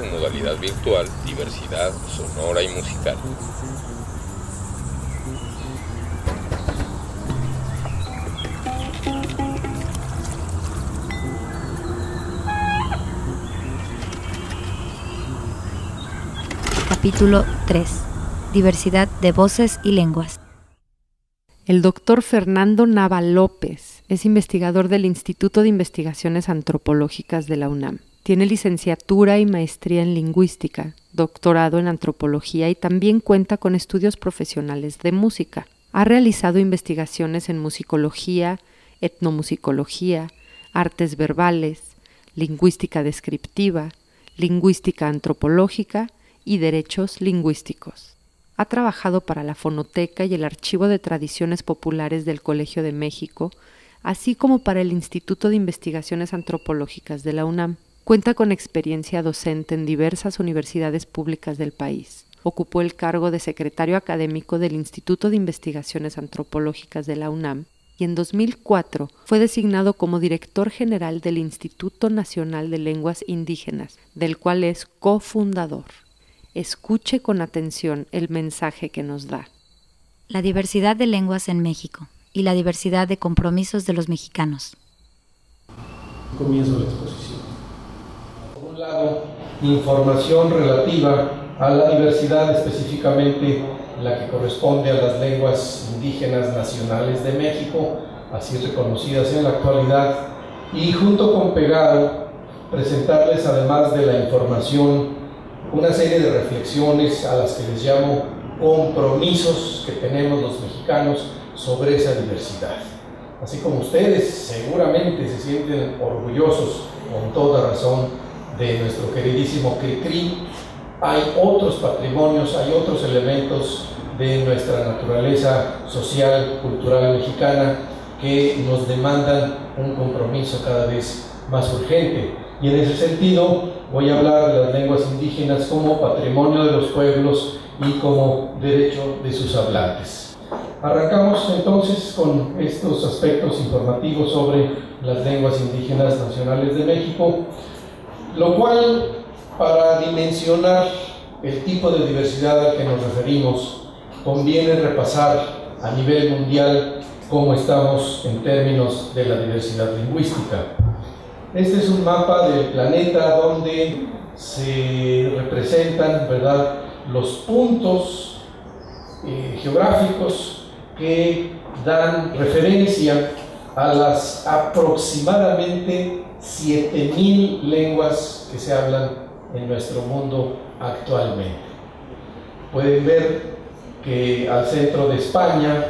en modalidad virtual, diversidad sonora y musical. Capítulo 3. Diversidad de voces y lenguas. El doctor Fernando Nava López es investigador del Instituto de Investigaciones Antropológicas de la UNAM. Tiene licenciatura y maestría en lingüística, doctorado en antropología y también cuenta con estudios profesionales de música. Ha realizado investigaciones en musicología, etnomusicología, artes verbales, lingüística descriptiva, lingüística antropológica y derechos lingüísticos. Ha trabajado para la Fonoteca y el Archivo de Tradiciones Populares del Colegio de México, así como para el Instituto de Investigaciones Antropológicas de la UNAM. Cuenta con experiencia docente en diversas universidades públicas del país. Ocupó el cargo de secretario académico del Instituto de Investigaciones Antropológicas de la UNAM y en 2004 fue designado como director general del Instituto Nacional de Lenguas Indígenas, del cual es cofundador. Escuche con atención el mensaje que nos da. La diversidad de lenguas en México y la diversidad de compromisos de los mexicanos. Comienzo la exposición. Por un lado, información relativa a la diversidad, específicamente la que corresponde a las lenguas indígenas nacionales de México, así reconocidas en la actualidad, y junto con pegado, presentarles además de la información una serie de reflexiones a las que les llamo compromisos que tenemos los mexicanos sobre esa diversidad. Así como ustedes seguramente se sienten orgullosos, con toda razón, de nuestro queridísimo Cricri, hay otros patrimonios, hay otros elementos de nuestra naturaleza social, cultural mexicana que nos demandan un compromiso cada vez más urgente. Y en ese sentido voy a hablar de las lenguas indígenas como patrimonio de los pueblos y como derecho de sus hablantes. Arrancamos entonces con estos aspectos informativos sobre las lenguas indígenas nacionales de México, lo cual, para dimensionar el tipo de diversidad al que nos referimos, conviene repasar a nivel mundial cómo estamos en términos de la diversidad lingüística. Este es un mapa del planeta donde se representan, ¿verdad?, los puntos geográficos que dan referencia a las aproximadamente 7.000 lenguas que se hablan en nuestro mundo actualmente. Pueden ver que al centro de España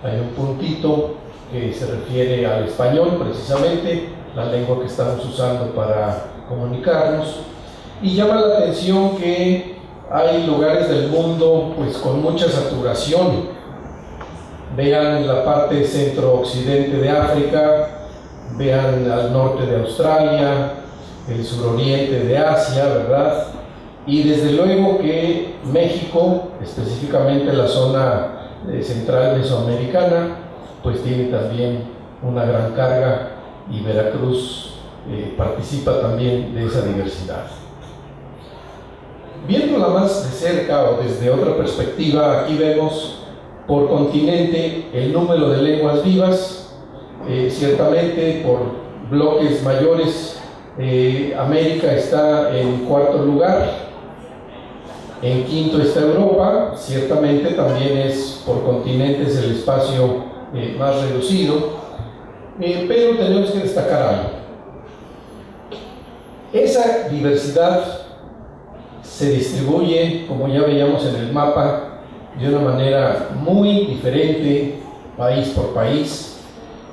hay un puntito que se refiere al español, precisamente la lengua que estamos usando para comunicarnos, y llama la atención que hay lugares del mundo pues con mucha saturación. Vean la parte centro-occidente de África, vean al norte de Australia, el suroriente de Asia, ¿verdad? Y desde luego que México, específicamente la zona central mesoamericana, pues tiene también una gran carga, y Veracruz participa también de esa diversidad. Viéndola más de cerca o desde otra perspectiva, aquí vemos por continente el número de lenguas vivas, ciertamente por bloques mayores. América está en cuarto lugar, en quinto está Europa, ciertamente también es por continentes el espacio más reducido. Pero tenemos que destacar algo. Esa diversidad se distribuye, como ya veíamos en el mapa, de una manera muy diferente, país por país,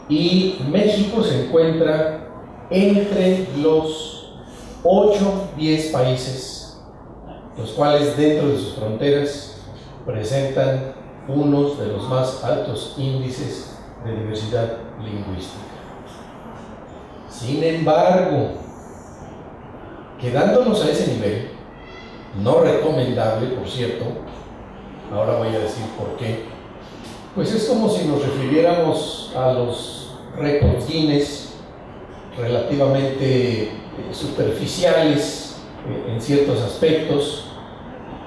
y México se encuentra entre los 8-10 países, los cuales dentro de sus fronteras presentan unos de los más altos índices de diversidad lingüística. Sin embargo, quedándonos a ese nivel, no recomendable, por cierto, ahora voy a decir por qué, pues es como si nos refiriéramos a los récords Guinness relativamente superficiales en ciertos aspectos,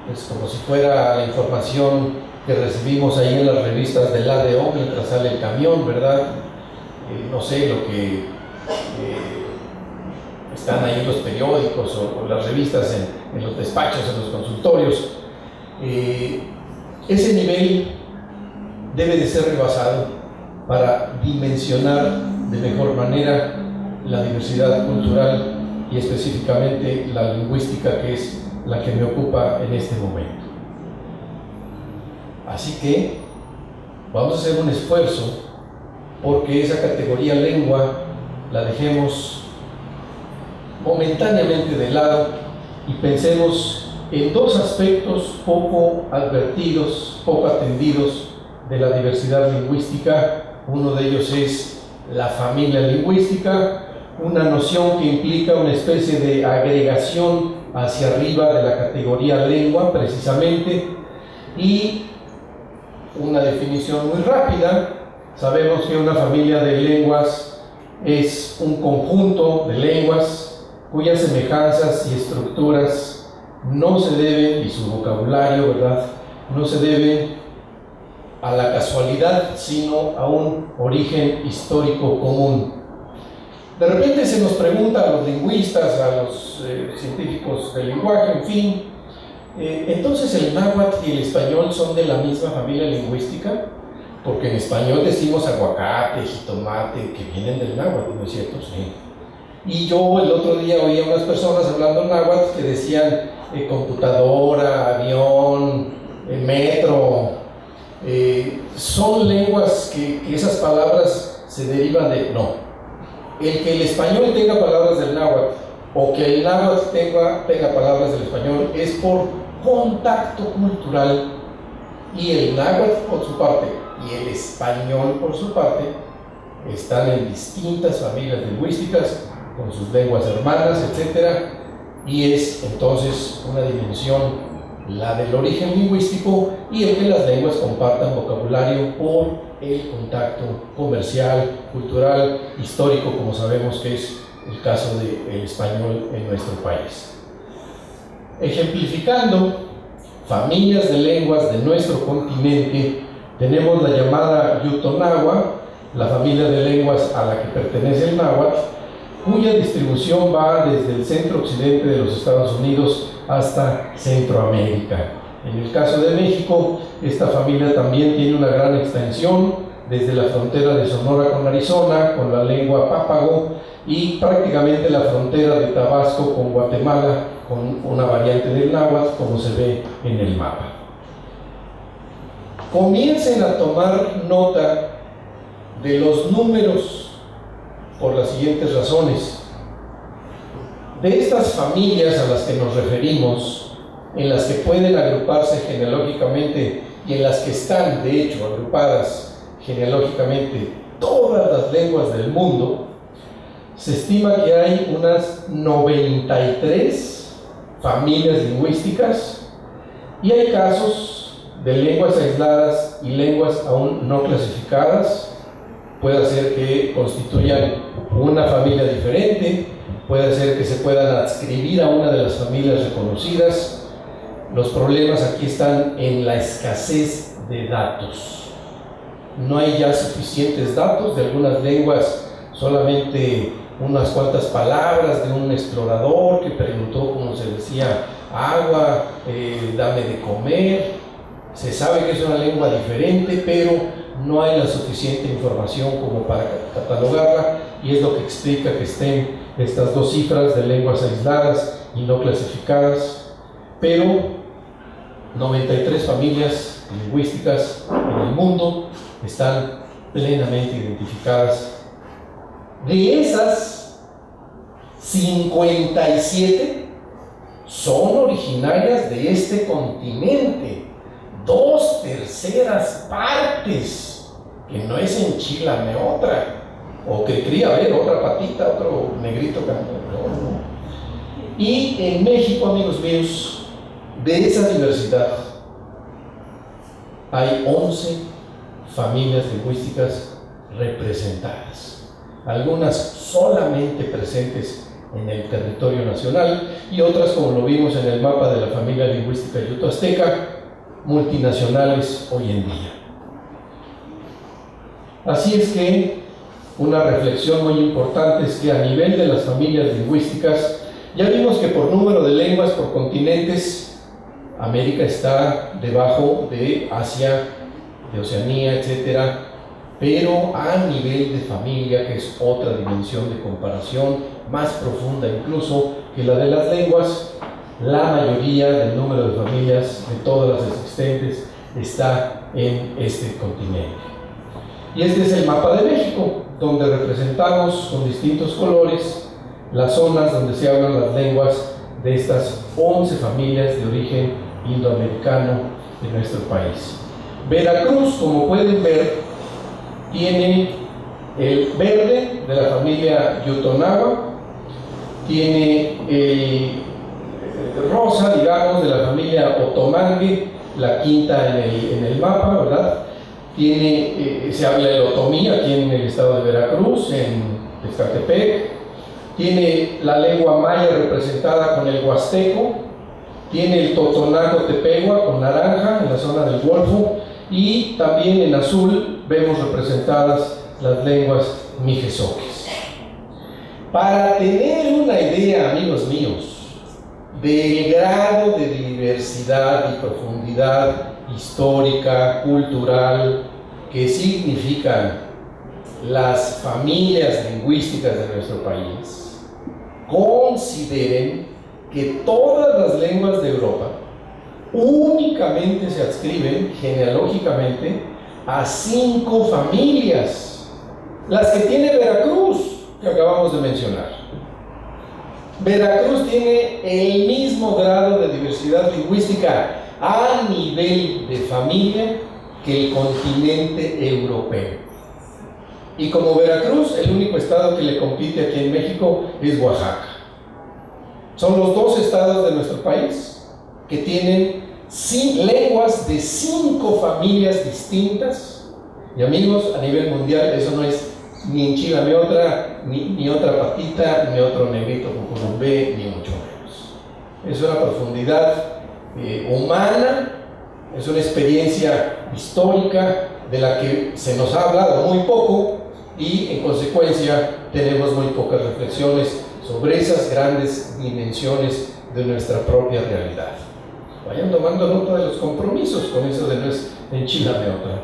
pues como si fuera la información que recibimos ahí en las revistas del ADO mientras sale el camión, ¿verdad? No sé, lo que están ahí en los periódicos o las revistas en los despachos, en los consultorios. Ese nivel debe de ser rebasado para dimensionar de mejor manera la diversidad cultural y específicamente la lingüística, que es la que me ocupa en este momento. Así que vamos a hacer un esfuerzo porque esa categoría lengua la dejemos momentáneamente de lado y pensemos en dos aspectos poco advertidos, poco atendidos de la diversidad lingüística. Uno de ellos es la familia lingüística, una noción que implica una especie de agregación hacia arriba de la categoría lengua precisamente, y una definición muy rápida. Sabemos que una familia de lenguas es un conjunto de lenguas cuyas semejanzas y estructuras no se deben, y su vocabulario, ¿verdad?, no se deben a la casualidad, sino a un origen histórico común. De repente se nos pregunta a los lingüistas, a los científicos del lenguaje, en fin, entonces el náhuatl y el español son de la misma familia lingüística, porque en español decimos aguacate, jitomate, que vienen del náhuatl, ¿no es cierto? Sí. Y yo el otro día oía a unas personas hablando náhuatl que decían computadora, avión, metro. Son lenguas que esas palabras se derivan de... No. El que el español tenga palabras del náhuatl o que el náhuatl tenga palabras del español es por contacto cultural, y el náhuatl por su parte y el español por su parte están en distintas familias lingüísticas con sus lenguas hermanas, etc. Y es entonces una dimensión, la del origen lingüístico, y el que las lenguas compartan vocabulario por el contacto comercial, cultural, histórico, como sabemos que es el caso del español en nuestro país. Ejemplificando familias de lenguas de nuestro continente, tenemos la llamada Yutonagua, la familia de lenguas a la que pertenece el náhuatl, cuya distribución va desde el centro occidente de los Estados Unidos hasta Centroamérica. En el caso de México, esta familia también tiene una gran extensión desde la frontera de Sonora con Arizona, con la lengua pápago, y prácticamente la frontera de Tabasco con Guatemala, con una variante del náhuatl, como se ve en el mapa. Comiencen a tomar nota de los números por las siguientes razones. De estas familias a las que nos referimos, en las que pueden agruparse genealógicamente y en las que están, de hecho, agrupadas genealógicamente todas las lenguas del mundo, se estima que hay unas 93 familias lingüísticas, y hay casos de lenguas aisladas y lenguas aún no clasificadas. Puede ser que constituyan una familia diferente, puede ser que se puedan adscribir a una de las familias reconocidas. Los problemas aquí están en la escasez de datos. No hay ya suficientes datos de algunas lenguas, solamente unas cuantas palabras de un explorador que preguntó cómo se decía agua, dame de comer. Se sabe que es una lengua diferente, pero no hay la suficiente información como para catalogarla, y es lo que explica que estén estas dos cifras de lenguas aisladas y no clasificadas. Pero 93 familias lingüísticas en el mundo están plenamente identificadas. De esas, 57 son originarias de este continente. 2/3 partes, que no es enchilame otra, o que quería ver otra patita, otro negrito no. Y en México, amigos míos, de esa diversidad hay 11 familias lingüísticas representadas, algunas solamente presentes en el territorio nacional, y otras, como lo vimos en el mapa de la familia lingüística yuto-azteca, multinacionales hoy en día. Así es que una reflexión muy importante es que a nivel de las familias lingüísticas, ya vimos que por número de lenguas por continentes, América está debajo de Asia, de Oceanía, etcétera, pero a nivel de familia, que es otra dimensión de comparación, más profunda incluso que la de las lenguas, la mayoría del número de familias de todas las existentes está en este continente. Y este es el mapa de México, donde representamos con distintos colores las zonas donde se hablan las lenguas de estas 11 familias de origen indoamericano de nuestro país. Veracruz, como pueden ver, tiene el verde de la familia Yutonagua, tiene el rosa, digamos, de la familia Otomangue, la quinta en el mapa, ¿verdad? Se habla el otomí aquí en el estado de Veracruz, en Texcatepec. Tiene la lengua maya representada con el huasteco, tiene el totonaco tepegua con naranja en la zona del Golfo, y también en azul vemos representadas las lenguas mijezoques. Para tener una idea, amigos míos, del grado de diversidad y profundidad histórica, cultural, que significan las familias lingüísticas de nuestro país, consideren que todas las lenguas de Europa únicamente se adscriben genealógicamente a 5 familias, las que tiene Veracruz, que acabamos de mencionar. Veracruz tiene el mismo grado de diversidad lingüística a nivel de familia que el continente europeo. Y como Veracruz, el único estado que le compite aquí en México es Oaxaca. Son los 2 estados de nuestro país que tienen lenguas de 5 familias distintas. Y amigos, a nivel mundial eso no es ni enchilame otra, ni otra patita, ni otro negrito con columbé, ni mucho menos. Es una profundidad humana, es una experiencia histórica de la que se nos ha hablado muy poco, y en consecuencia tenemos muy pocas reflexiones sobre esas grandes dimensiones de nuestra propia realidad. Vayan tomando nota de los compromisos con eso de no es enchilame otra.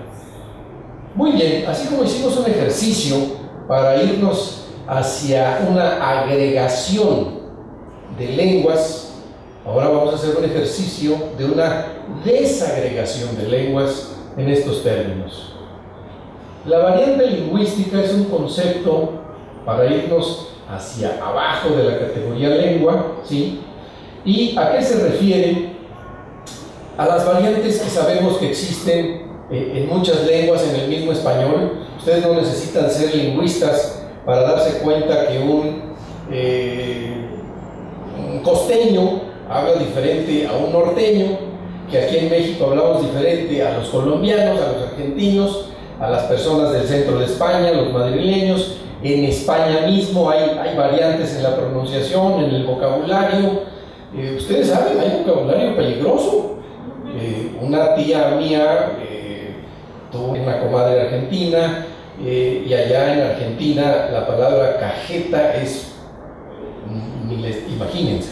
Muy bien, así como hicimos un ejercicio para irnos hacia una agregación de lenguas, ahora vamos a hacer un ejercicio de una desagregación de lenguas en estos términos. La variante lingüística es un concepto para irnos hacia abajo de la categoría lengua, ¿sí? ¿Y a qué se refiere? A las variantes que sabemos que existen en muchas lenguas en el mismo español. Ustedes no necesitan ser lingüistas para darse cuenta que un costeño habla diferente a un norteño, que aquí en México hablamos diferente a los colombianos, a los argentinos, a las personas del centro de España, los madrileños. En España mismo hay variantes en la pronunciación, en el vocabulario. Ustedes saben, hay vocabulario peligroso. Una tía mía tuvo una comadre argentina, y allá en Argentina la palabra cajeta es, imagínense.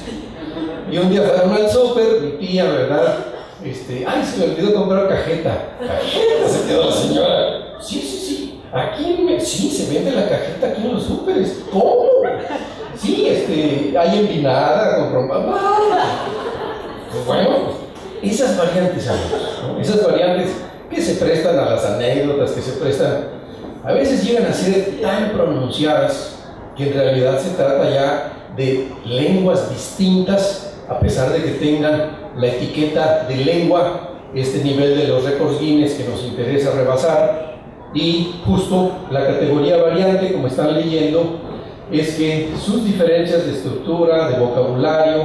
Y un día fueron al súper, mi tía, ¿verdad? Ay, se me olvidó comprar cajeta. Cajeta, se quedó la señora. Sí. Sí, se vende la cajeta aquí en los súperes. ¿Cómo? Sí, hay envinada con rompa. Pues bueno, esas variantes, amigos, ¿no? Esas variantes que se prestan a las anécdotas, que se prestan, a veces llegan a ser tan pronunciadas que en realidad se trata ya de lenguas distintas, a pesar de que tengan la etiqueta de lengua, este nivel de los récords Guinness que nos interesa rebasar. Y justo la categoría variante, como están leyendo, es que sus diferencias de estructura, de vocabulario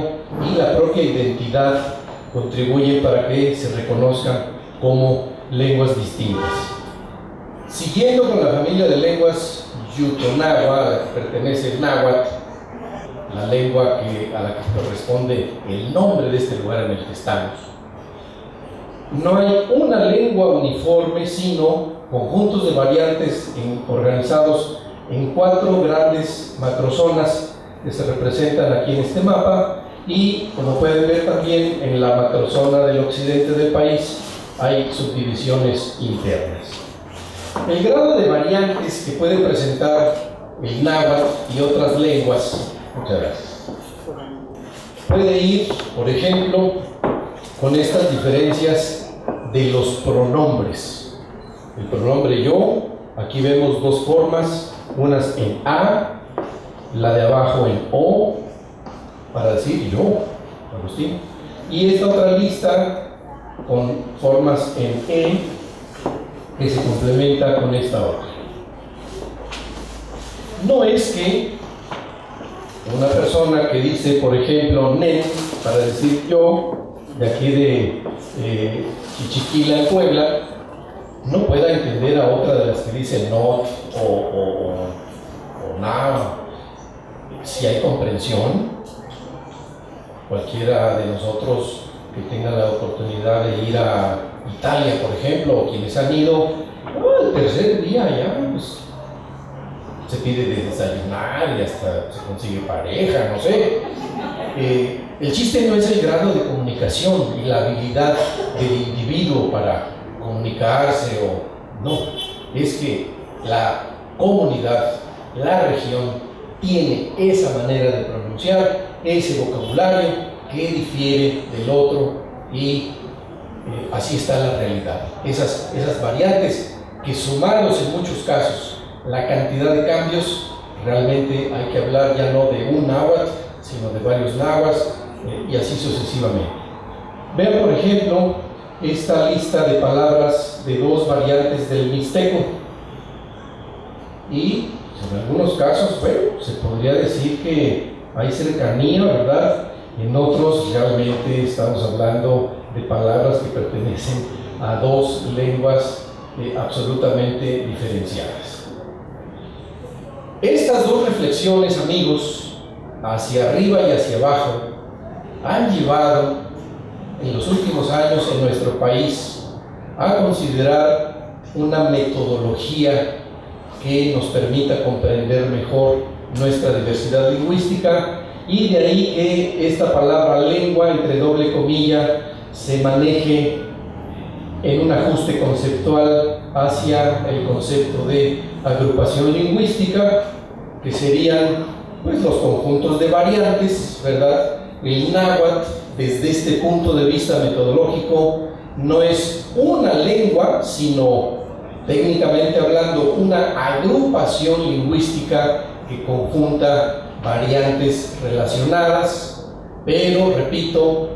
y la propia identidad contribuyen para que se reconozcan como lenguas distintas. Siguiendo con la familia de lenguas Yutonagua, a la que pertenece el náhuatl, la lengua a la que corresponde el nombre de este lugar en el que estamos. No hay una lengua uniforme, sino conjuntos de variantes organizados en 4 grandes macrozonas que se representan aquí en este mapa, y como pueden ver también en la macrozona del occidente del país hay subdivisiones internas. El grado de variantes que puede presentar el náhuatl y otras lenguas, muchas gracias, puede ir, por ejemplo, con estas diferencias de los pronombres. El pronombre yo, aquí vemos 2 formas, unas en A, la de abajo en O, para decir yo, Agustín, y esta otra lista con formas en E, que se complementa con esta otra. No es que una persona que dice, por ejemplo, nen, para decir yo, de aquí de Chichiquila, en Puebla, no pueda entender a otra de las que dice not o na. Si hay comprensión, cualquiera de nosotros que tenga la oportunidad de ir a Italia, por ejemplo, o quienes han ido, el tercer día ya pues, se pide de desayunar y hasta se consigue pareja, no sé. El chiste no es el grado de comunicación y la habilidad del individuo para comunicarse o no, es que la comunidad, la región, tiene esa manera de pronunciar, ese vocabulario que difiere del otro, y así está la realidad. Esas variantes que, sumados en muchos casos la cantidad de cambios, realmente hay que hablar ya no de un náhuatl, sino de varios náhuatl, y así sucesivamente. Vean, por ejemplo, esta lista de palabras de 2 variantes del mixteco, y en algunos casos, bueno, se podría decir que hay cercanía, ¿verdad? En otros realmente estamos hablando de palabras que pertenecen a 2 lenguas absolutamente diferenciadas. Estas 2 reflexiones, amigos, hacia arriba y hacia abajo, han llevado en los últimos años en nuestro país a considerar una metodología que nos permita comprender mejor nuestra diversidad lingüística, y de ahí que esta palabra lengua, entre doble comilla, se maneje en un ajuste conceptual hacia el concepto de agrupación lingüística, que serían pues los conjuntos de variantes, ¿verdad? El náhuatl, desde este punto de vista metodológico, no es una lengua, sino, técnicamente hablando, una agrupación lingüística que conjunta variantes relacionadas, pero, repito,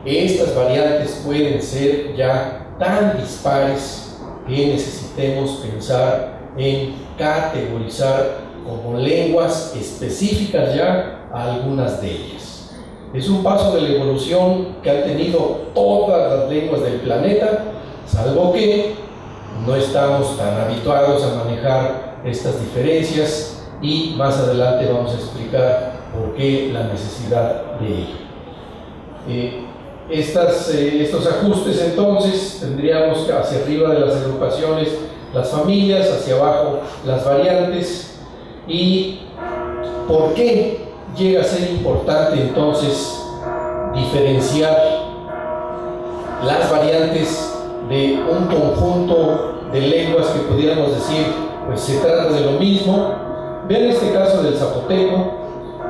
estas variantes pueden ser ya tan dispares que necesitemos pensar en categorizar como lenguas específicas ya a algunas de ellas. Es un paso de la evolución que han tenido todas las lenguas del planeta, salvo que no estamos tan habituados a manejar estas diferencias, y más adelante vamos a explicar por qué la necesidad de ello. Estos ajustes, entonces, tendríamos hacia arriba de las agrupaciones las familias, hacia abajo las variantes. ¿Y por qué llega a ser importante entonces diferenciar las variantes de un conjunto de lenguas que pudiéramos decir pues se trata de lo mismo? Vean este caso del zapoteco.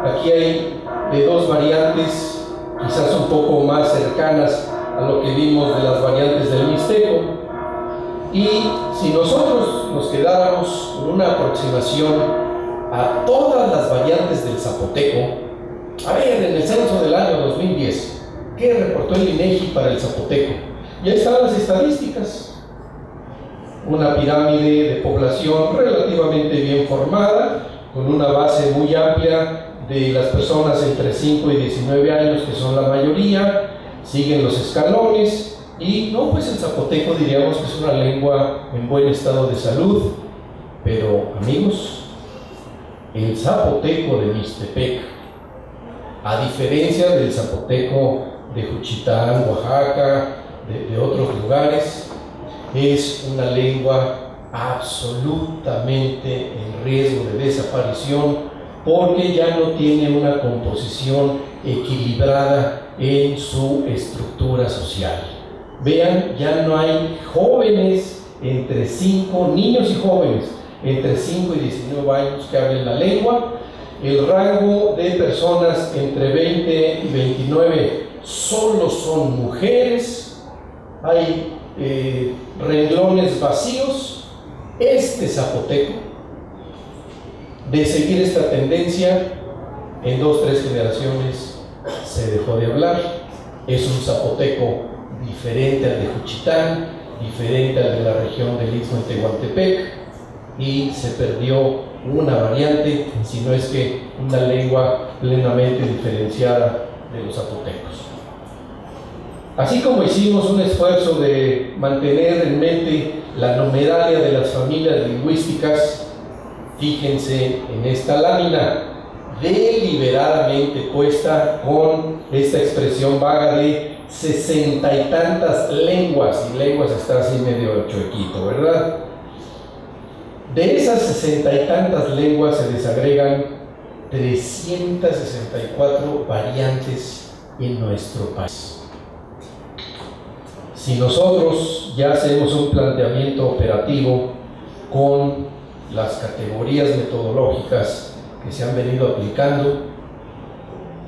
Aquí hay de 2 variantes, quizás un poco más cercanas a lo que vimos de las variantes del mixteco, y si nosotros nos quedáramos con una aproximación a todas las variantes del zapoteco, a ver, en el censo del año 2010, ¿qué reportó el INEGI para el zapoteco? Ya están las estadísticas. Una pirámide de población relativamente bien formada, con una base muy amplia de las personas entre 5 y 19 años, que son la mayoría. Siguen los escalones, y no, pues el zapoteco diríamos que es una lengua en buen estado de salud. Pero, amigos, el zapoteco de Mixtepec A diferencia del zapoteco de Juchitán, Oaxaca, de otros lugares, es una lengua absolutamente en riesgo de desaparición porque ya no tiene una composición equilibrada en su estructura social. Vean, ya no hay jóvenes entre 5, niños y jóvenes entre 5 y 19 años que hablen la lengua. El rango de personas entre 20 y 29 solo son mujeres. Hay renglones vacíos. Este zapoteco, de seguir esta tendencia, en 2 o 3 generaciones se dejó de hablar. Es un zapoteco diferente al de Juchitán, diferente al de la región del Istmo de Tehuantepec, y se perdió una variante, si no es que una lengua plenamente diferenciada de los zapotecos. Así como hicimos un esfuerzo de mantener en mente la numeralia de las familias lingüísticas, fíjense en esta lámina, deliberadamente puesta con esta expresión vaga de 60 y tantas lenguas, y lenguas está así medio chuequito, ¿verdad? De esas 60 y tantas lenguas se desagregan 364 variantes en nuestro país. Si nosotros ya hacemos un planteamiento operativo con las categorías metodológicas que se han venido aplicando,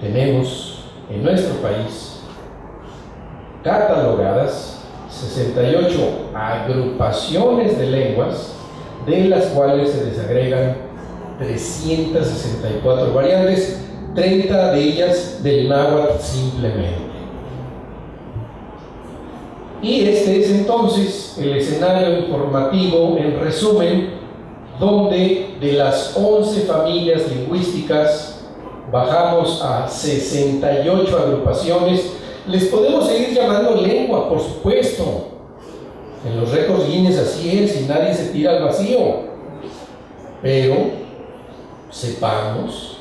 tenemos en nuestro país catalogadas 68 agrupaciones de lenguas, de las cuales se desagregan 364 variantes, 30 de ellas del náhuatl simplemente. Y este es entonces el escenario informativo en resumen, donde de las 11 familias lingüísticas bajamos a 68 agrupaciones. Les podemos seguir llamando lengua, por supuesto. En los récords Guinness así es, y nadie se tira al vacío. Pero sepamos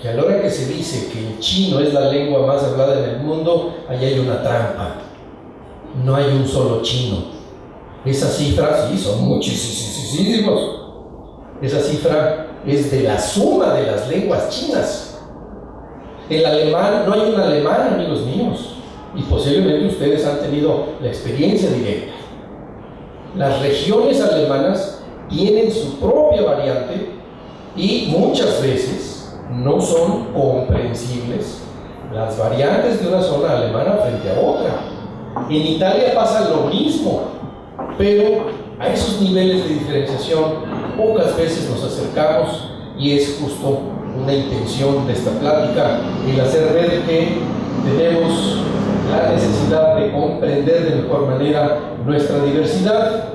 que a la hora que se dice que el chino es la lengua más hablada en el mundo, ahí hay una trampa. No hay un solo chino. Esa cifra, sí, son muchísimos. Esa cifra es de la suma de las lenguas chinas. El alemán, no hay un alemán, amigos míos, y posiblemente ustedes han tenido la experiencia directa. Las regiones alemanas tienen su propia variante y muchas veces no son comprensibles las variantes de una zona alemana frente a otra. En Italia pasa lo mismo, pero a esos niveles de diferenciación pocas veces nos acercamos, y es justo una intención de esta plática el hacer ver que tenemos la necesidad de comprender de mejor manera nuestra diversidad,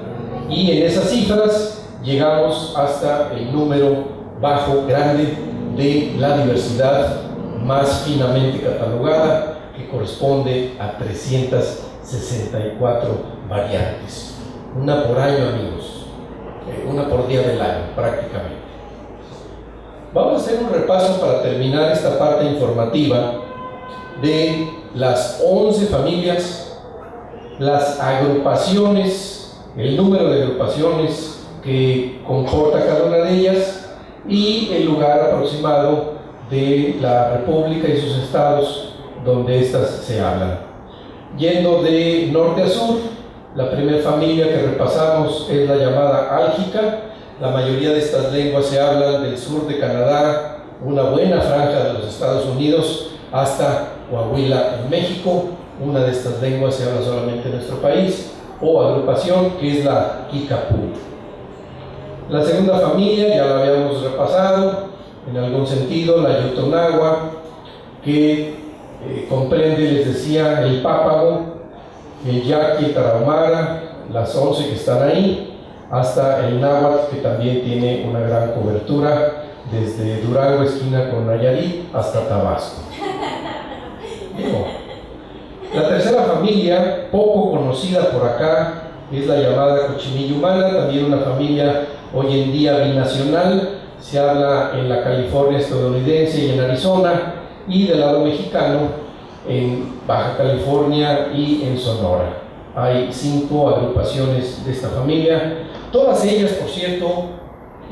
y en esas cifras llegamos hasta el número bajo, grande, de la diversidad más finamente catalogada, que corresponde a 364 variantes. Una por año, amigos, una por día del año, prácticamente. Vamos a hacer un repaso para terminar esta parte informativa de las 11 familias, las agrupaciones, el número de agrupaciones que comporta cada una de ellas y el lugar aproximado de la República y sus estados donde éstas se hablan. Yendo de norte a sur, la primera familia que repasamos es la llamada álgica. La mayoría de estas lenguas se hablan del sur de Canadá, una buena franja de los Estados Unidos, hasta Coahuila en México. Una de estas lenguas se habla solamente en nuestro país, o agrupación, que es la Kikapú. La segunda familia ya la habíamos repasado en algún sentido, la Yotonagua, que comprende, les decía, el pápago, el yaqui, tarahumara, las 11 que están ahí, hasta el náhuatl, que también tiene una gran cobertura desde Durango, esquina con Nayarit, hasta Tabasco. La tercera familia, poco conocida por acá, es la llamada cochinilla humana, también una familia hoy en día binacional. Se habla en la California estadounidense y en Arizona, y del lado mexicano en Baja California y en Sonora. Hay 5 agrupaciones de esta familia, todas ellas, por cierto,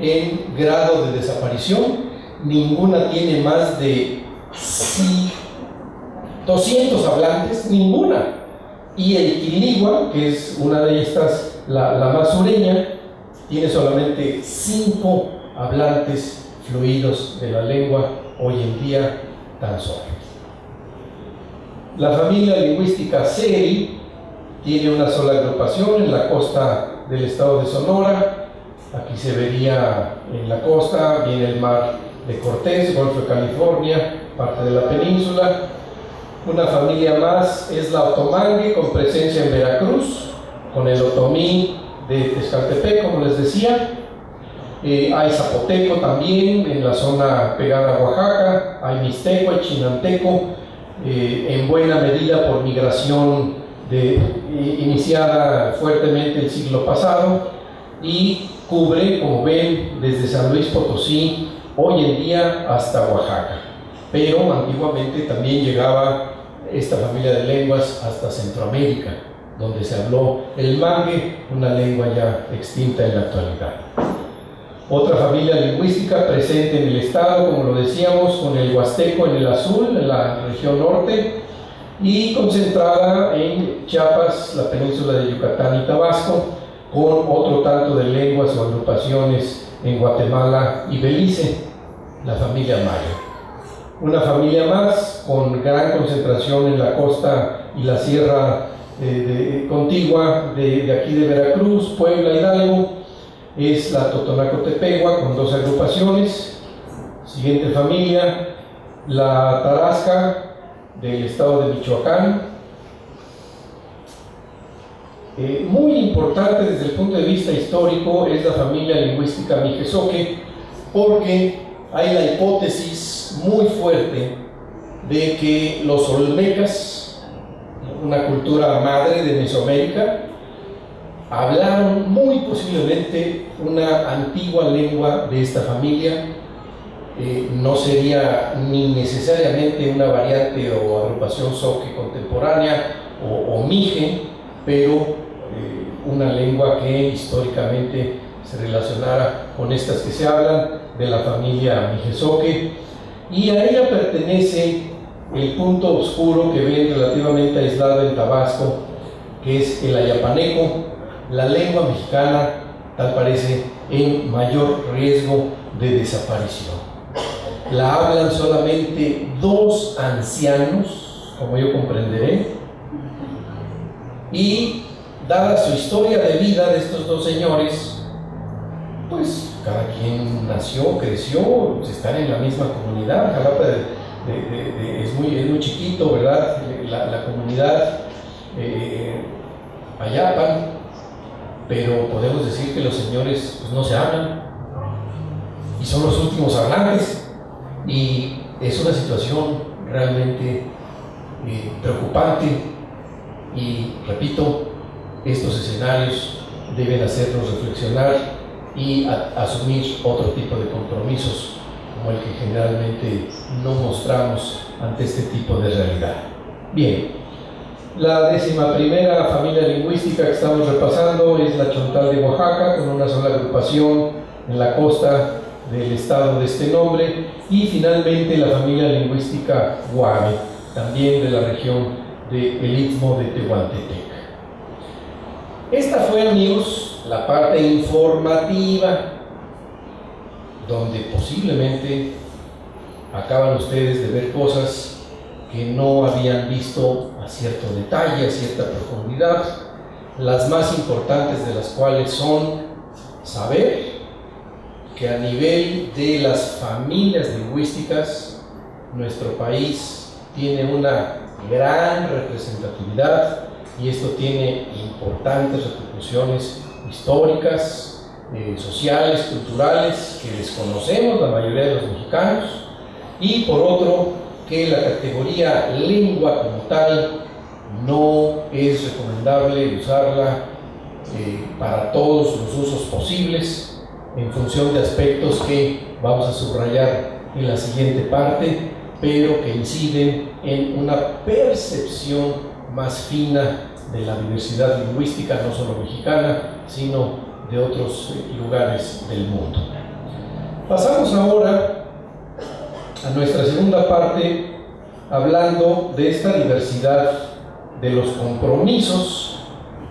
en grado de desaparición. Ninguna tiene más de 200 hablantes, ninguna. Y el quirinigua, que es una de estas, la más sureña, tiene solamente 5 hablantes fluidos de la lengua hoy en día tan solo. La familia lingüística Seri tiene una sola agrupación en la costa del estado de Sonora. Aquí se vería en la costa, viene el mar de Cortés, Golfo de California, parte de la península. Una familia más es la Otomangue, con presencia en Veracruz, con el otomí de Tezcaltepec, como les decía. Hay zapoteco también en la zona pegada a Oaxaca, hay mixteco, hay chinanteco, en buena medida por migración iniciada fuertemente el siglo pasado, y cubre, como ven, desde San Luis Potosí hoy en día hasta Oaxaca. Pero antiguamente también llegaba esta familia de lenguas hasta Centroamérica, donde se habló el mangue, una lengua ya extinta en la actualidad. Otra familia lingüística presente en el estado, como lo decíamos, con el huasteco en el azul, en la región norte, y concentrada en Chiapas, la península de Yucatán y Tabasco, con otro tanto de lenguas o agrupaciones en Guatemala y Belice, la familia Maya. Una familia más con gran concentración en la costa y la sierra contigua de aquí de Veracruz, Puebla, Hidalgo, es la Totonacotepegua, con 2 agrupaciones. Siguiente familia, la Tarasca del estado de Michoacán. Muy importante desde el punto de vista histórico es la familia lingüística Mijezoque, porque hay la hipótesis muy fuerte de que los olmecas, una cultura madre de Mesoamérica, hablaron muy posiblemente una antigua lengua de esta familia. No sería ni necesariamente una variante o agrupación zoque contemporánea o mije, pero una lengua que históricamente se relacionara con estas que se hablan de la familia Mijezoque, y a ella pertenece el punto oscuro que ven relativamente aislado en Tabasco, que es el ayapaneco, la lengua mexicana, tal parece, en mayor riesgo de desaparición. La hablan solamente 2 ancianos, como yo comprenderé, y dada su historia de vida de estos 2 señores, pues cada quien nació, creció, están en la misma comunidad. Jalapa es muy chiquito, ¿verdad? La comunidad Ayapan, pero podemos decir que los señores pues, no se hablan y son los últimos hablantes, y es una situación realmente preocupante. Y repito, estos escenarios deben hacernos reflexionar y asumir otro tipo de compromisos, como el que generalmente no mostramos ante este tipo de realidad. Bien, la 11ª familia lingüística que estamos repasando es la Chontal de Oaxaca, con una sola agrupación en la costa del estado de este nombre, y finalmente la familia lingüística Guave, también de la región del Istmo de Tehuantepec. Esta fue, amigos, la parte informativa, donde posiblemente acaban ustedes de ver cosas que no habían visto a cierto detalle, a cierta profundidad, las más importantes de las cuales son saber que a nivel de las familias lingüísticas, nuestro país tiene una gran representatividad, y esto tiene importantes repercusiones históricas, sociales, culturales, que desconocemos la mayoría de los mexicanos, y por otro, que la categoría lengua como tal no es recomendable usarla para todos los usos posibles, en función de aspectos que vamos a subrayar en la siguiente parte, pero que inciden en una percepción más fina de la diversidad lingüística, no solo mexicana, sino de otros lugares del mundo. Pasamos ahora a nuestra segunda parte, hablando de esta diversidad de los compromisos,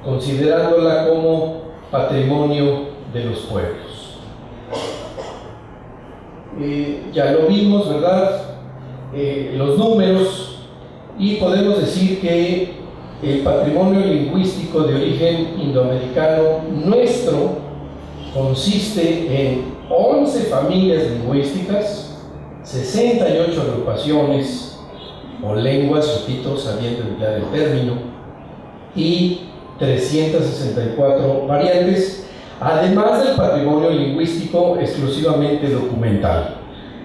considerándola como patrimonio de los pueblos. Ya lo vimos, ¿verdad? Los números, y podemos decir que el patrimonio lingüístico de origen indoamericano nuestro consiste en 11 familias lingüísticas, 68 agrupaciones o lenguas, repito, sabiendo emplear el término, y 364 variantes, además del patrimonio lingüístico exclusivamente documental.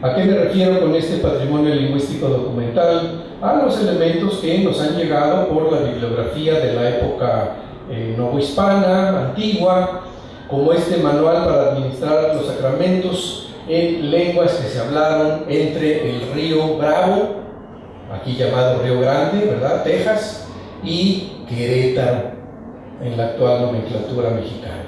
¿A qué me refiero con este patrimonio lingüístico documental? A los elementos que nos han llegado por la bibliografía de la época novohispana, antigua, como este manual para administrar los sacramentos en lenguas que se hablaron entre el río Bravo, aquí llamado Río Grande, ¿verdad?, Texas, y Querétaro, en la actual nomenclatura mexicana.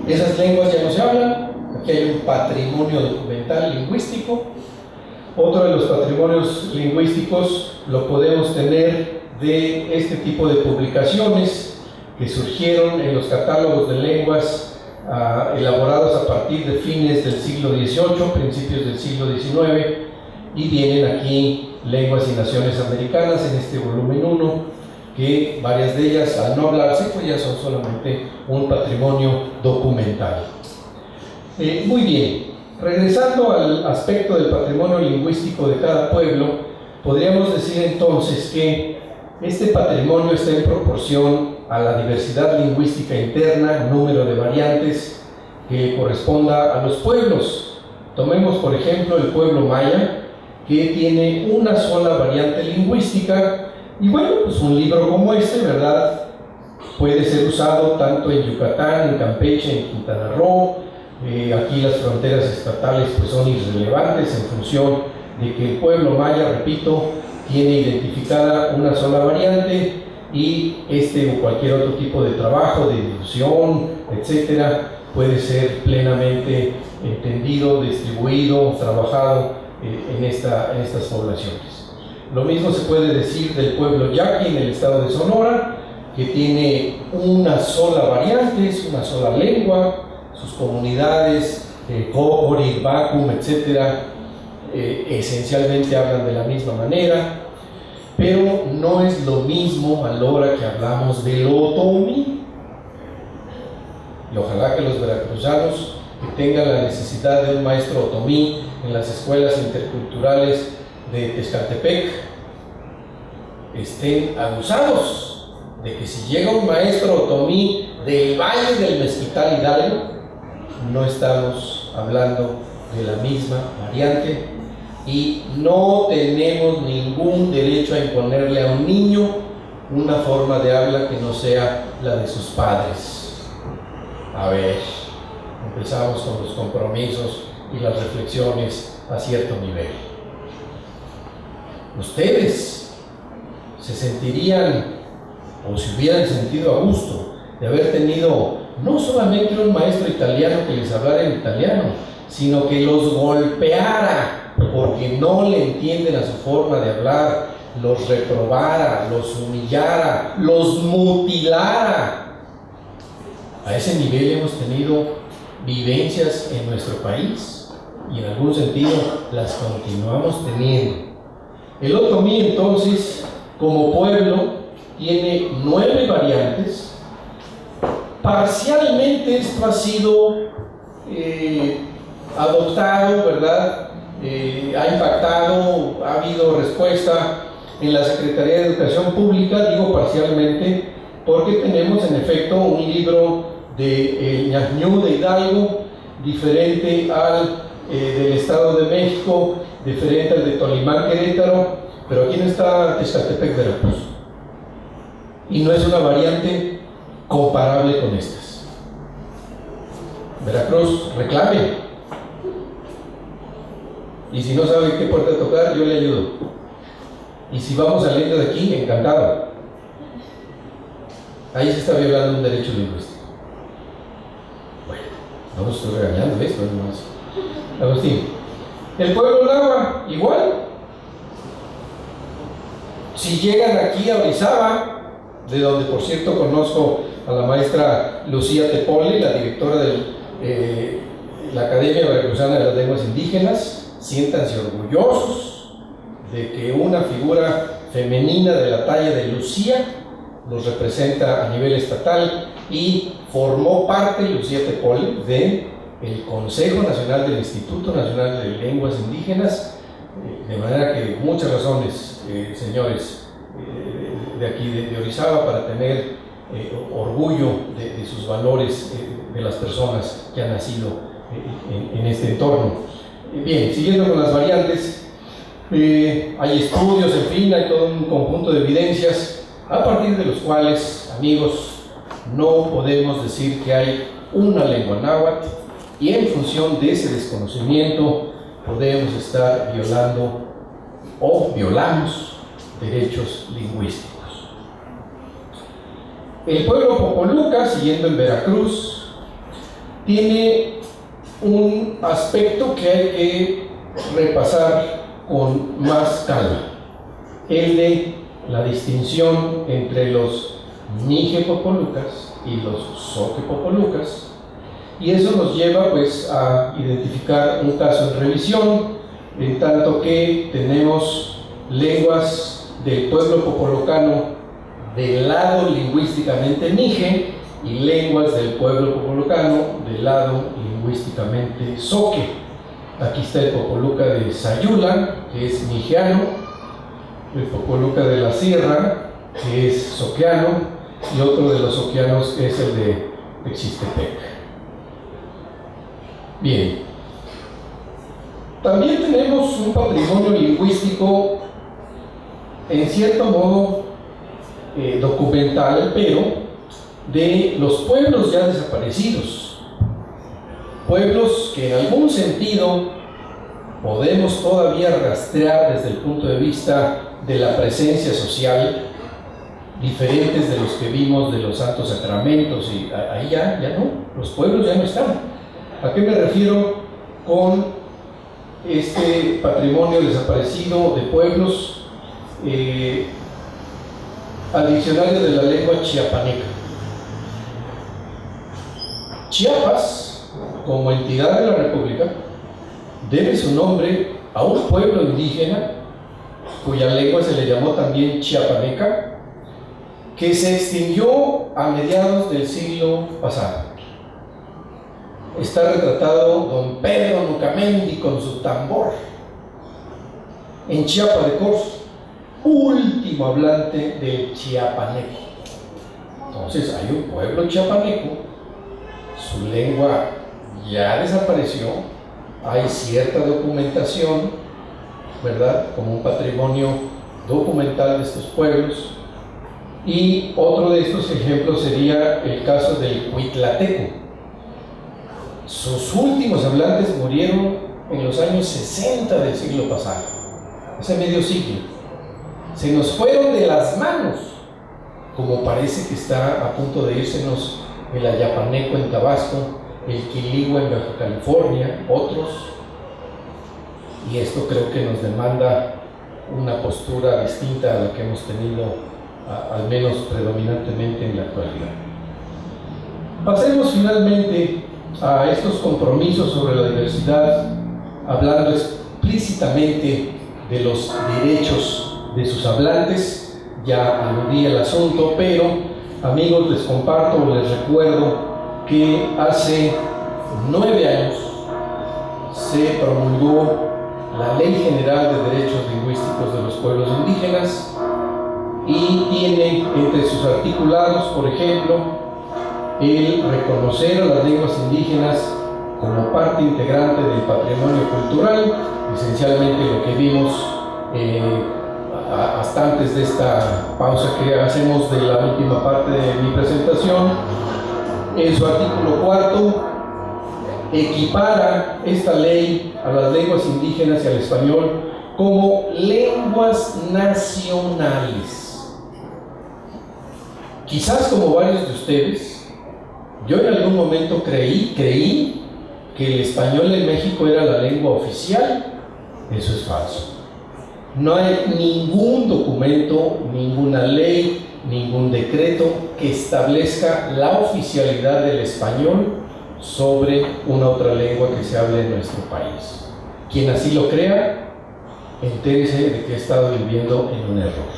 Esas lenguas ya no se hablan. Aquí hay un patrimonio documental lingüístico. Otro de los patrimonios lingüísticos lo podemos tener de este tipo de publicaciones que surgieron en los catálogos de lenguas elaborados a partir de fines del siglo XVIII, principios del siglo XIX, y vienen aquí Lenguas y Naciones Americanas en este volumen 1, que varias de ellas, al no hablarse, pues ya son solamente un patrimonio documental. Muy bien, regresando al aspecto del patrimonio lingüístico de cada pueblo, podríamos decir entonces que este patrimonio está en proporción a la diversidad lingüística interna, número de variantes que corresponda a los pueblos. Tomemos por ejemplo el pueblo maya, que tiene una sola variante lingüística, y bueno, pues un libro como este, ¿verdad?, puede ser usado tanto en Yucatán, en Campeche, en Quintana Roo. Aquí las fronteras estatales pues son irrelevantes en función de que el pueblo maya, repito, tiene identificada una sola variante, y este o cualquier otro tipo de trabajo, de difusión, etcétera, puede ser plenamente entendido, distribuido, trabajado en estas poblaciones. Lo mismo se puede decir del pueblo yaqui en el estado de Sonora, que tiene una sola variante, es una sola lengua. Sus comunidades, Cocori, Bacum, etcétera, esencialmente hablan de la misma manera, pero no es lo mismo a la hora que hablamos del otomí. Y ojalá que los veracruzanos que tengan la necesidad de un maestro otomí en las escuelas interculturales de Tezcatepec estén abusados de que si llega un maestro otomí del Valle del Mezquital Hidalgo, no estamos hablando de la misma variante, y no tenemos ningún derecho a imponerle a un niño una forma de habla que no sea la de sus padres. A ver, empezamos con los compromisos y las reflexiones a cierto nivel. ¿Ustedes se sentirían o se hubieran sentido a gusto de haber tenido no solamente un maestro italiano que les hablara en italiano, sino que los golpeara porque no le entienden a su forma de hablar, los reprobara, los humillara, los mutilara? A ese nivel hemos tenido vivencias en nuestro país, y en algún sentido las continuamos teniendo. El otomí, entonces, como pueblo, tiene 9 variantes. Parcialmente esto ha sido adoptado, ¿verdad? Ha impactado, ha habido respuesta en la Secretaría de Educación Pública. Digo parcialmente porque tenemos en efecto un libro de Ñañú de Hidalgo, diferente al del Estado de México, diferente al de Tolimán, Querétaro, pero aquí no está Tezcatepec, Veracruz, y no es una variante comparable con estas. Veracruz, reclame. Y si no sabe qué puerta tocar, yo le ayudo. Y si vamos saliendo de aquí, encantado. Ahí se está violando un derecho lingüístico. Bueno, no los estoy regañando, esto es más. Agustín, el pueblo náhuatl, igual. Si llegan aquí a Orizaba, de donde por cierto conozco a la maestra Lucía Tepoli, la directora de la Academia Veracruzana de las Lenguas Indígenas, siéntanse orgullosos de que una figura femenina de la talla de Lucía los representa a nivel estatal y formó parte, Lucía Tepoli, del Consejo Nacional del Instituto Nacional de Lenguas Indígenas, de manera que muchas razones, señores de aquí de Orizaba, para tener orgullo de sus valores, de las personas que han nacido en este entorno. Bien, siguiendo con las variantes, hay estudios, en fin, hay todo un conjunto de evidencias a partir de los cuales, amigos, no podemos decir que hay una lengua náhuatl, y en función de ese desconocimiento podemos estar violando o violamos derechos lingüísticos. El pueblo Popoluca, siguiendo en Veracruz, tiene un aspecto que hay que repasar con más calma, el de la distinción entre los Mije Popolucas y los Zoque Popolucas, y eso nos lleva pues a identificar un caso en revisión, en tanto que tenemos lenguas del pueblo popolocano del lado lingüísticamente Mije y lenguas del pueblo popolocano del lado lingüísticamente Zoque. Aquí está el Popoluca de Sayula, que es mijeano, el Popoluca de la Sierra, que es zoqueano, y otro de los zoqueanos que es el de Texistepec. Bien, también tenemos un patrimonio lingüístico en cierto modo documental, pero de los pueblos ya desaparecidos, pueblos que en algún sentido podemos todavía rastrear desde el punto de vista de la presencia social, diferentes de los que vimos de los santos sacramentos, y ahí ya no, los pueblos ya no están. ¿A qué me refiero con este patrimonio desaparecido de pueblos? Al diccionario de la lengua chiapaneca. Chiapas, como entidad de la República, debe su nombre a un pueblo indígena cuya lengua se le llamó también chiapaneca, que se extinguió a mediados del siglo pasado. Está retratado don Pedro Nucamendi con su tambor en Chiapa de Corzo, último hablante del chiapaneco. Entonces hay un pueblo chiapaneco, su lengua ya desapareció, hay cierta documentación, ¿verdad?, como un patrimonio documental de estos pueblos, y otro de estos ejemplos sería el caso del Huitlateco. Sus últimos hablantes murieron en los años 60 del siglo pasado, hace medio siglo. Se nos fueron de las manos, como parece que está a punto de írsenos el ayapaneco en Tabasco, el quiligua en Baja California, otros, y esto creo que nos demanda una postura distinta a la que hemos tenido, al menos predominantemente en la actualidad. Pasemos finalmente a estos compromisos sobre la diversidad, hablando explícitamente de los derechos de sus hablantes. Ya aludí al asunto, pero amigos, les comparto o les recuerdo que hace 9 años se promulgó la Ley General de Derechos Lingüísticos de los Pueblos Indígenas, y tiene entre sus articulados, por ejemplo, el reconocer a las lenguas indígenas como parte integrante del patrimonio cultural, esencialmente lo que vimos hasta antes de esta pausa que hacemos de la última parte de mi presentación. En su artículo 4 equipara esta ley a las lenguas indígenas y al español como lenguas nacionales. Quizás como varios de ustedes, yo en algún momento creí que el español en México era la lengua oficial. Eso es falso. No hay ningún documento, ninguna ley, ningún decreto que establezca la oficialidad del español sobre una otra lengua que se hable en nuestro país. Quien así lo crea, entérese de que ha estado viviendo en un error.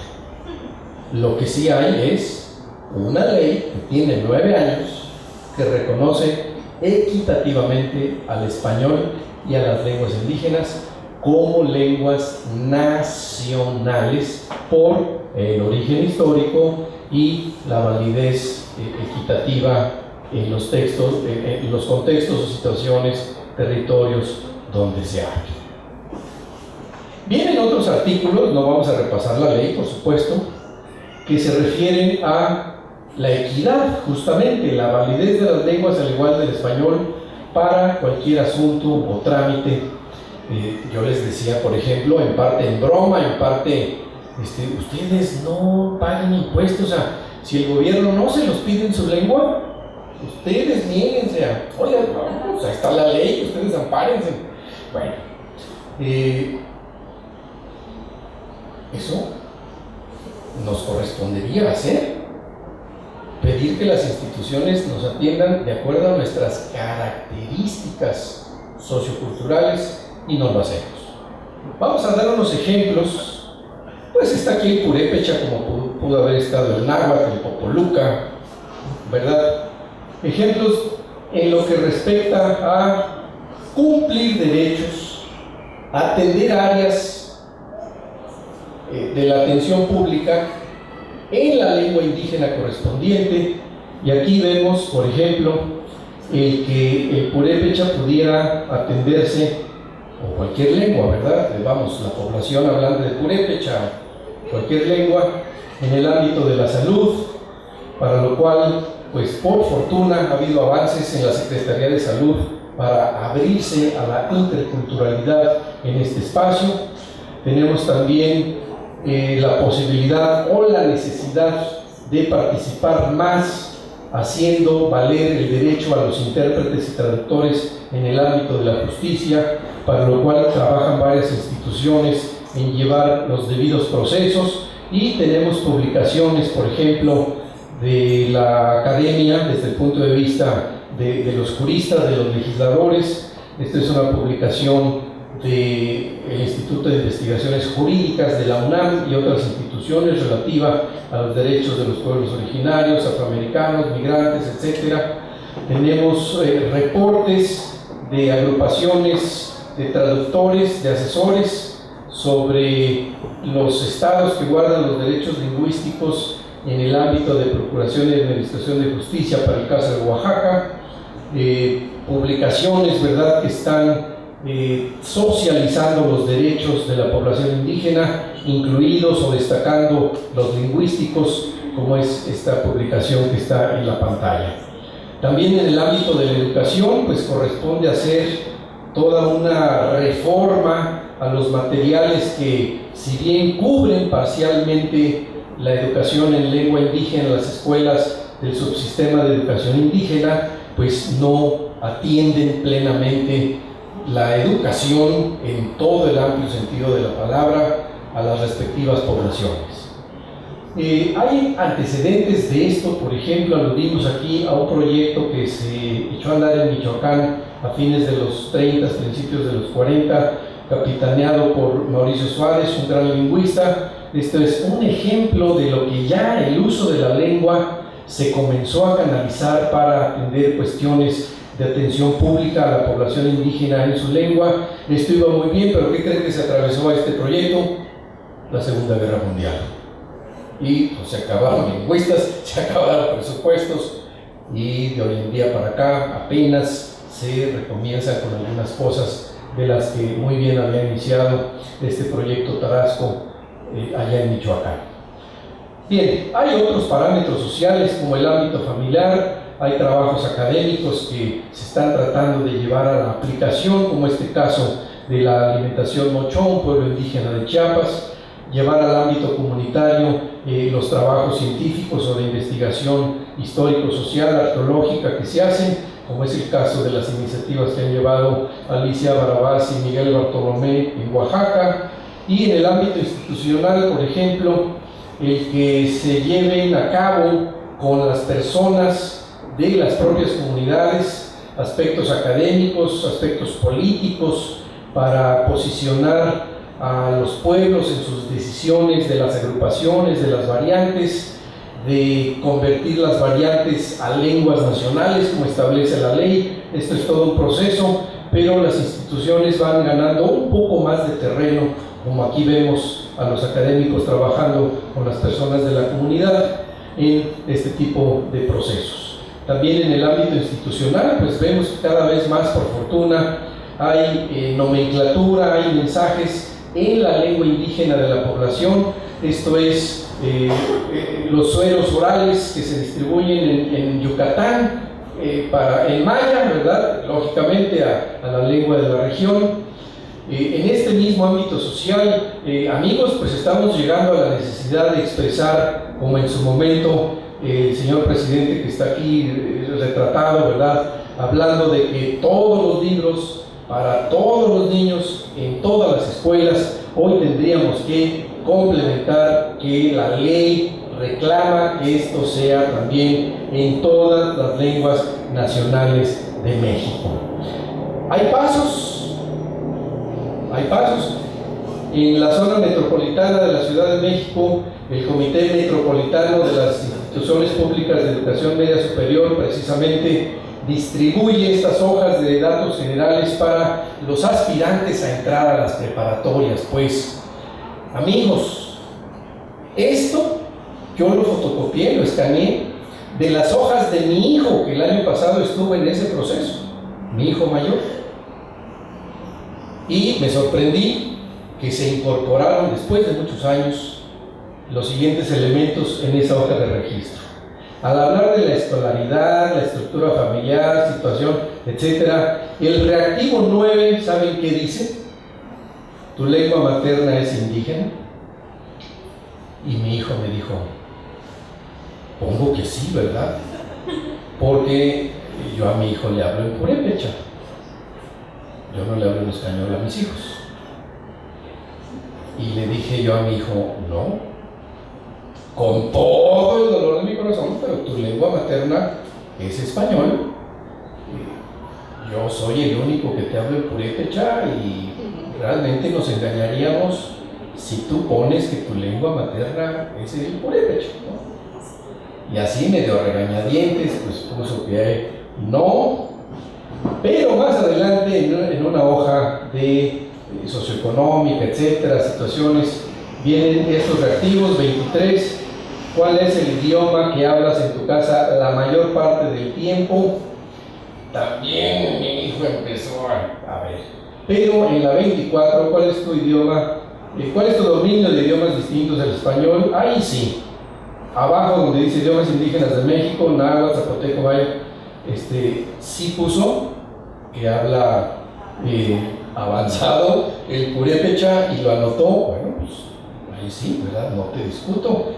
Lo que sí hay es una ley que tiene 9 años que reconoce equitativamente al español y a las lenguas indígenas como lenguas nacionales por el origen histórico y la validez equitativa en los textos, en los contextos o situaciones, territorios donde se hable. Vienen otros artículos, no vamos a repasar la ley, por supuesto, que se refieren a la equidad, justamente, la validez de las lenguas al igual del español para cualquier asunto o trámite. Yo les decía, por ejemplo, en parte en broma, en parte, ustedes no pagan impuestos, o sea, si el gobierno no se los pide en su lengua, ustedes niéguense a, oigan, pues ahí está la ley, ustedes ampárense. Bueno, eso nos correspondería hacer, pedir que las instituciones nos atiendan de acuerdo a nuestras características socioculturales y no lo hacemos. Vamos a dar unos ejemplos. Pues está aquí el purépecha, como pudo haber estado el náhuatl, el popoluca, ¿verdad? Ejemplos en lo que respecta a cumplir derechos, atender áreas de la atención pública en la lengua indígena correspondiente. Y aquí vemos, por ejemplo, el que el purépecha pudiera atenderse, o cualquier lengua, ¿verdad? Vamos, la población hablando de purépecha, cualquier lengua, en el ámbito de la salud, para lo cual, pues por fortuna, ha habido avances en la Secretaría de Salud para abrirse a la interculturalidad en este espacio. Tenemos también la posibilidad o la necesidad de participar más haciendo valer el derecho a los intérpretes y traductores en el ámbito de la justicia, para lo cual trabajan varias instituciones en llevar los debidos procesos, y tenemos publicaciones, por ejemplo, de la academia desde el punto de vista de los juristas, de los legisladores. Esta es una publicación del Instituto de Investigaciones Jurídicas de la UNAM y otras instituciones relativa a los derechos de los pueblos originarios, afroamericanos, migrantes, etc. Tenemos reportes de agrupaciones de traductores, de asesores sobre los estados que guardan los derechos lingüísticos en el ámbito de procuración y administración de justicia para el caso de Oaxaca. Publicaciones, ¿verdad?, que están socializando los derechos de la población indígena, incluidos o destacando los lingüísticos, como es esta publicación que está en la pantalla. También en el ámbito de la educación, pues corresponde hacer toda una reforma a los materiales que, si bien cubren parcialmente la educación en lengua indígena en las escuelas del subsistema de educación indígena, pues no atienden plenamente la educación en todo el amplio sentido de la palabra a las respectivas poblaciones. Hay antecedentes de esto. Por ejemplo, aludimos aquí a un proyecto que se echó a andar en Michoacán a fines de los 30, principios de los 40, capitaneado por Mauricio Suárez, un gran lingüista. Esto es un ejemplo de lo que ya el uso de la lengua se comenzó a canalizar para atender cuestiones de atención pública a la población indígena en su lengua. Esto iba muy bien, pero ¿qué creen que se atravesó a este proyecto? La Segunda Guerra Mundial. Y pues, se acabaron lingüistas, se acabaron presupuestos, y de hoy en día para acá apenas se recomienza con algunas cosas de las que muy bien había iniciado este proyecto Tarasco allá en Michoacán. Bien, hay otros parámetros sociales como el ámbito familiar. hay trabajos académicos que se están tratando de llevar a la aplicación, como este caso de la alimentación Mochó, un pueblo indígena de Chiapas, llevar al ámbito comunitario los trabajos científicos o de investigación histórico-social, arqueológica que se hacen, como es el caso de las iniciativas que han llevado Alicia Barabás y Miguel Bartolomé en Oaxaca, y en el ámbito institucional, por ejemplo, el que se lleven a cabo con las personas de las propias comunidades aspectos académicos, aspectos políticos, para posicionar a los pueblos en sus decisiones de las agrupaciones, de las variantes, de convertir las variantes a lenguas nacionales como establece la ley. Esto es todo un proceso, pero las instituciones van ganando un poco más de terreno, como aquí vemos a los académicos trabajando con las personas de la comunidad en este tipo de procesos. También en el ámbito institucional, pues vemos que cada vez más, por fortuna, hay nomenclatura, hay mensajes en la lengua indígena de la población. Esto es los sueros orales que se distribuyen en Yucatán, en maya, ¿verdad? Lógicamente a la lengua de la región. En este mismo ámbito social, amigos, pues estamos llegando a la necesidad de expresar, como en su momento el señor presidente que está aquí retratado, ¿verdad?, hablando de que todos los libros para todos los niños en todas las escuelas. Hoy tendríamos que complementar que la ley reclama que esto sea también en todas las lenguas nacionales de México. Hay pasos. En la zona metropolitana de la Ciudad de México, el Comité Metropolitano de las Instituciones Públicas de Educación Media Superior precisamente distribuye estas hojas de datos generales para los aspirantes a entrar a las preparatorias. Pues, amigos, esto yo lo fotocopié, lo escaneé de las hojas de mi hijo, que el año pasado estuvo en ese proceso, mi hijo mayor, y me sorprendí que se incorporaron después de muchos años los siguientes elementos en esa hoja de registro. Al hablar de la escolaridad, la estructura familiar, situación, etc., el reactivo 9, ¿saben qué dice? ¿Tu lengua materna es indígena? Y mi hijo me dijo, pongo que sí, ¿verdad? Porque yo a mi hijo le hablo en purépecha. Yo no le hablo en español a mis hijos. Y le dije yo a mi hijo, no, con todo el dolor de mi corazón, pero tu lengua materna es español. Yo soy el único que te hablo en purépecha y realmente nos engañaríamos si tú pones que tu lengua materna es el purépecha, ¿no? Y así medio regañadientes, pues puso que no, pero más adelante en una hoja de socioeconómica, etcétera, situaciones, vienen estos reactivos. 23, ¿cuál es el idioma que hablas en tu casa la mayor parte del tiempo? También mi hijo empezó a ver. Pero en la 24, ¿cuál es tu idioma? ¿Cuál es tu dominio de idiomas distintos del español? Ahí sí, abajo donde dice idiomas indígenas de México, náhuatl, zapoteco, maya, sí puso que habla avanzado el purépecha y lo anotó. Bueno, pues ahí sí, ¿verdad? No te discuto.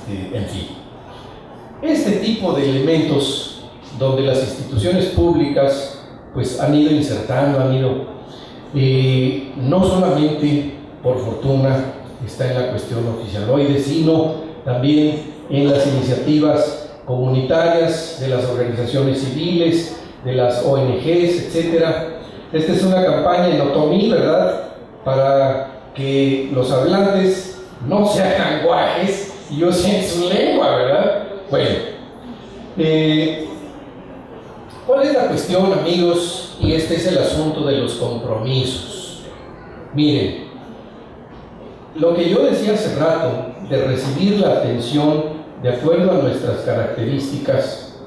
En fin, este tipo de elementos donde las instituciones públicas pues han ido insertando, no solamente por fortuna está en la cuestión oficialoide, sino también en las iniciativas comunitarias de las organizaciones civiles, de las ONGs, etcétera. Esta es una campaña en otomí, ¿verdad?, para que los hablantes no se hagan guajes y usen su lengua, ¿verdad? Bueno, ¿cuál es la cuestión, amigos? Y este es el asunto de los compromisos. Miren, lo que yo decía hace rato, de recibir la atención de acuerdo a nuestras características,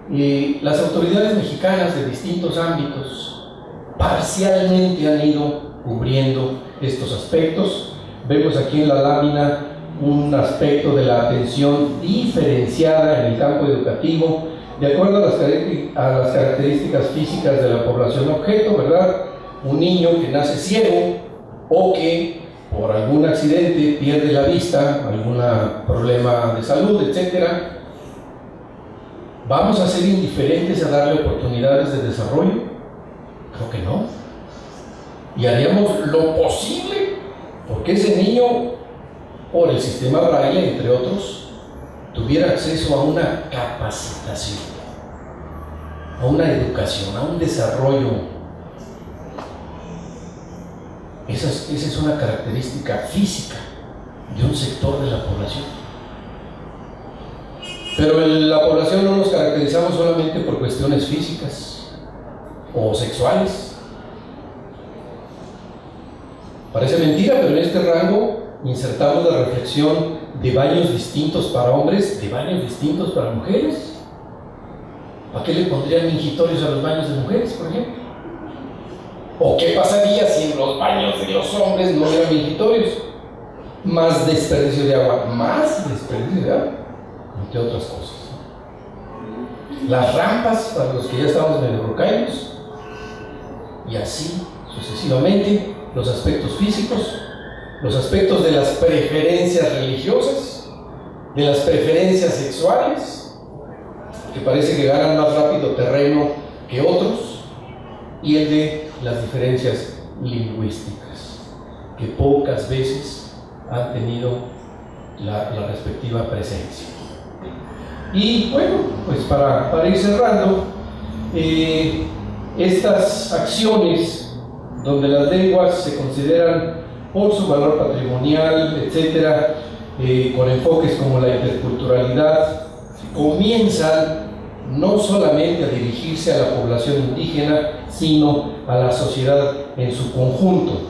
las autoridades mexicanas de distintos ámbitos parcialmente han ido cubriendo estos aspectos. Vemos aquí en la lámina un aspecto de la atención diferenciada en el campo educativo de acuerdo a las características físicas de la población objeto, ¿verdad? Un niño que nace ciego o que por algún accidente pierde la vista, algún problema de salud, etcétera, ¿vamos a ser indiferentes a darle oportunidades de desarrollo? Creo que no. Y haríamos lo posible porque ese niño, por el sistema Braille, entre otros, tuviera acceso a una capacitación, a una educación, a un desarrollo. Esa es una característica física de un sector de la población. Pero en la población no nos caracterizamos solamente por cuestiones físicas o sexuales. Parece mentira, pero en este rango insertamos la reflexión de baños distintos para hombres, de baños distintos para mujeres. ¿Para qué le pondrían mingitorios a los baños de mujeres, por ejemplo? ¿O qué pasaría si en los baños de los hombres no hubiera mingitorios? Más desperdicio de agua, más desperdicio de agua, entre otras cosas. Las rampas para los que ya estamos medio rocaillos, y así sucesivamente, los aspectos físicos, los aspectos de las preferencias religiosas, de las preferencias sexuales, que parece que ganan más rápido terreno que otros, y el de las diferencias lingüísticas, que pocas veces han tenido la respectiva presencia. Y bueno, pues para ir cerrando, estas acciones donde las lenguas se consideran por su valor patrimonial, etcétera, con enfoques como la interculturalidad, comienzan no solamente a dirigirse a la población indígena, sino a la sociedad en su conjunto.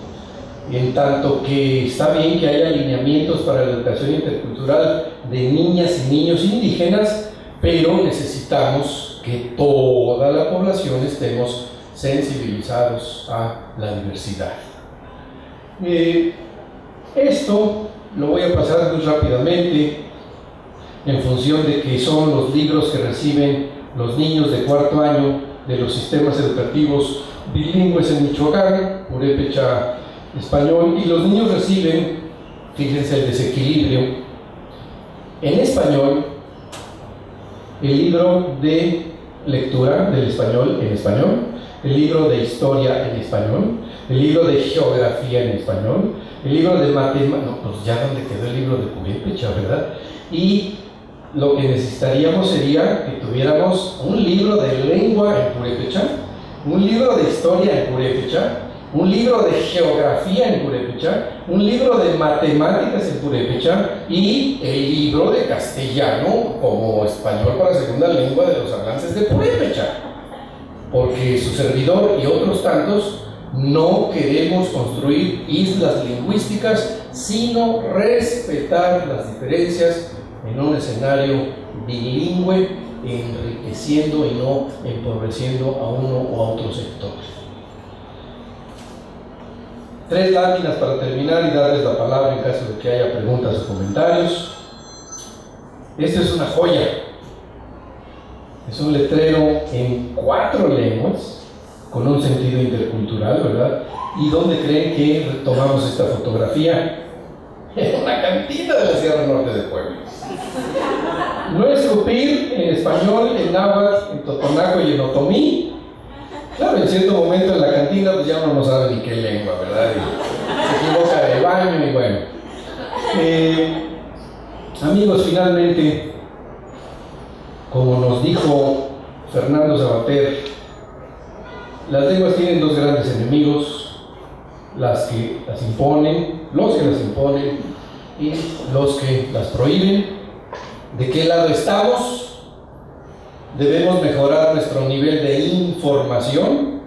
En tanto que está bien que haya alineamientos para la educación intercultural de niñas y niños indígenas, pero necesitamos que toda la población estemos sensibilizados a la diversidad. Esto lo voy a pasar muy rápidamente en función de que son los libros que reciben los niños de cuarto año de los sistemas educativos bilingües en Michoacán, purépecha español, y los niños reciben, fíjense el desequilibrio, en español, el libro de lectura del español en español, el libro de historia en español, el libro de geografía en español, el libro de matemáticas, no, pues ya donde quedó el libro de purépecha, ¿verdad? Y lo que necesitaríamos sería que tuviéramos un libro de lengua en purépecha, un libro de historia en purépecha, un libro de geografía en purépecha, un libro de matemáticas en purépecha y el libro de castellano como español para segunda lengua de los hablantes de purépecha. Porque su servidor y otros tantos no queremos construir islas lingüísticas, sino respetar las diferencias en un escenario bilingüe, enriqueciendo y no empobreciendo a uno o a otro sector. 3 láminas para terminar y darles la palabra en caso de que haya preguntas o comentarios. Esta es una joya. Es un letrero en 4 lenguas, con un sentido intercultural, ¿verdad? ¿Y dónde creen que tomamos esta fotografía? En una cantina de la Sierra Norte de Puebla. No escupir en español, en náhuatl, en totonaco y en otomí. Claro, en cierto momento en la cantina pues ya uno no sabe ni qué lengua, ¿verdad? Y se equivoca de baño y bueno. Amigos, finalmente, como nos dijo Fernando Savater, las lenguas tienen 2 grandes enemigos: las que las imponen, los que las imponen y los que las prohíben. ¿De qué lado estamos? Debemos mejorar nuestro nivel de información,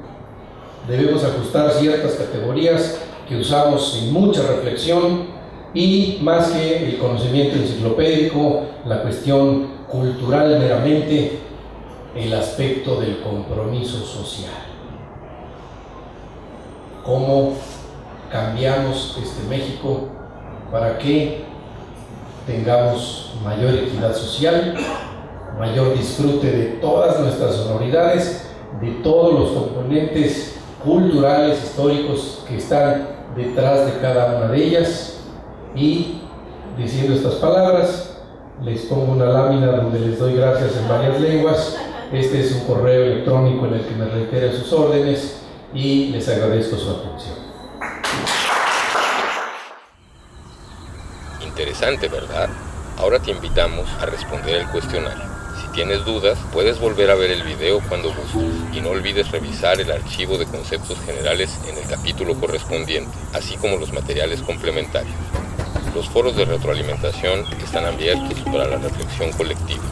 debemos ajustar ciertas categorías que usamos sin mucha reflexión, y más que el conocimiento enciclopédico, la cuestión cultural meramente, el aspecto del compromiso social. ¿Cómo cambiamos este México para que tengamos mayor equidad social, mayor disfrute de todas nuestras sonoridades, de todos los componentes culturales, históricos que están detrás de cada una de ellas. Y diciendo estas palabras, les pongo una lámina donde les doy gracias en varias lenguas. Este es un correo electrónico en el que me reitero sus órdenes y les agradezco su atención. Interesante, ¿verdad? Ahora te invitamos a responder el cuestionario. Si tienes dudas, puedes volver a ver el video cuando gustes y no olvides revisar el archivo de conceptos generales en el capítulo correspondiente, así como los materiales complementarios. Los foros de retroalimentación están abiertos para la reflexión colectiva.